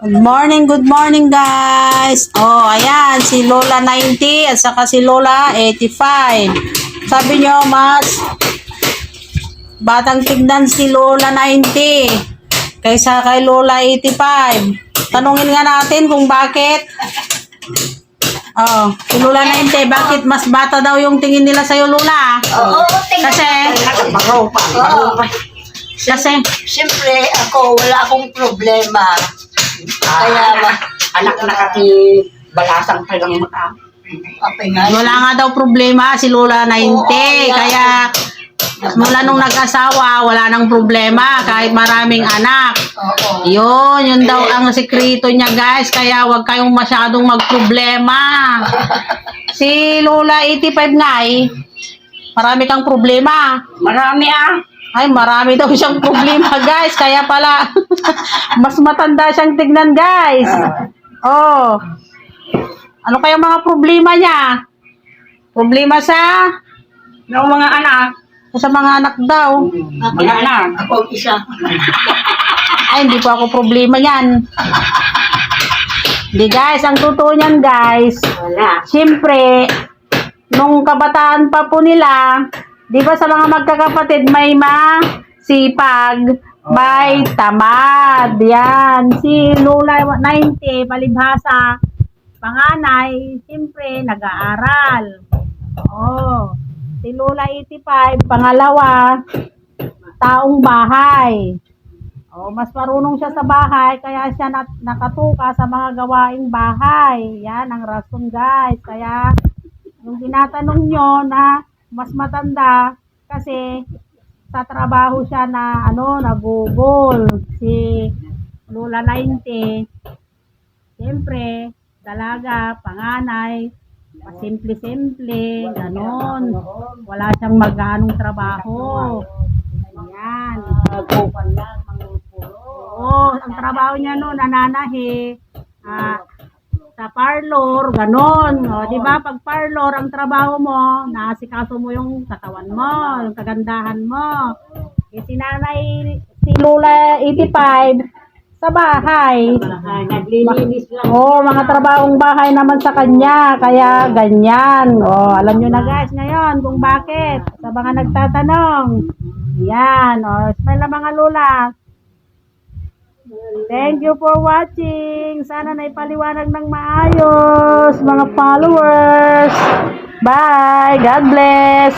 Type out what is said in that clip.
Good morning guys. Oh, ayan, si Lola 90 at saka si Lola 85. Sabi nyo, mas batang tignan si Lola 90 kaysa kay Lola 85. Tanungin nga natin kung bakit. Oh, si Lola 90, bakit mas bata daw yung tingin nila sa'yo, Lola? Oo, Kasi, kasi, siyempre ako, wala akong problema. Kaya anak na kati balasang pa lang maka. wala nga daw problema si Lola 90. Oo, yeah. Kaya, mula nung nag-asawa, wala nang problema kahit maraming anak. Oo. Yun daw ang sekreto niya guys. Kaya wag kayong masyadong magproblema. Si Lola 85 nga marami kang problema. Marami Ay, marami daw siyang problema guys. Kaya pala, mas matanda siyang tignan guys. Oh. Ano kayang mga problema niya? Problema sa ng mga anak. sa mga anak daw. Mga anak. Ako isa. Ay, hindi po ako problema yan. Hindi guys, ang totoo niyan guys, Wala. siyempre, nung kabataan pa po nila, di ba sa mga magkakapatid may masipag, may tamad. Yan. Si Lola 90, palibhasa, panganay, siyempre, nag-aaral. Oo. Si Lola 85, pangalawa, taong bahay. Oh, mas marunong siya sa bahay, kaya siya nakatuka sa mga gawaing bahay. Yan ang rason guys. Kaya, yung tinatanong nyo na mas matanda, kasi sa trabaho siya na, nagugol. Si Lola 90, siyempre, dalaga, panganay, pasimple-simple, ganon. Wala siyang maghanong trabaho. Ayan. Oo, ang trabaho niya noon, nananahi, sa parlor, ganon. O, di ba, pag parlor, ang trabaho mo, naasikaso mo yung katawan mo, yung kagandahan mo. Si nanay, si Lola 85, sa bahay. Naglilinis lang. Mga trabahong bahay naman sa kanya, kaya ganyan. Alam nyo na guys ngayon kung bakit. Sa mga nagtatanong. Yan, smile na mga lola. Thank you for watching. Sana naipaliwanag ng maayos, mga followers. Bye. God bless.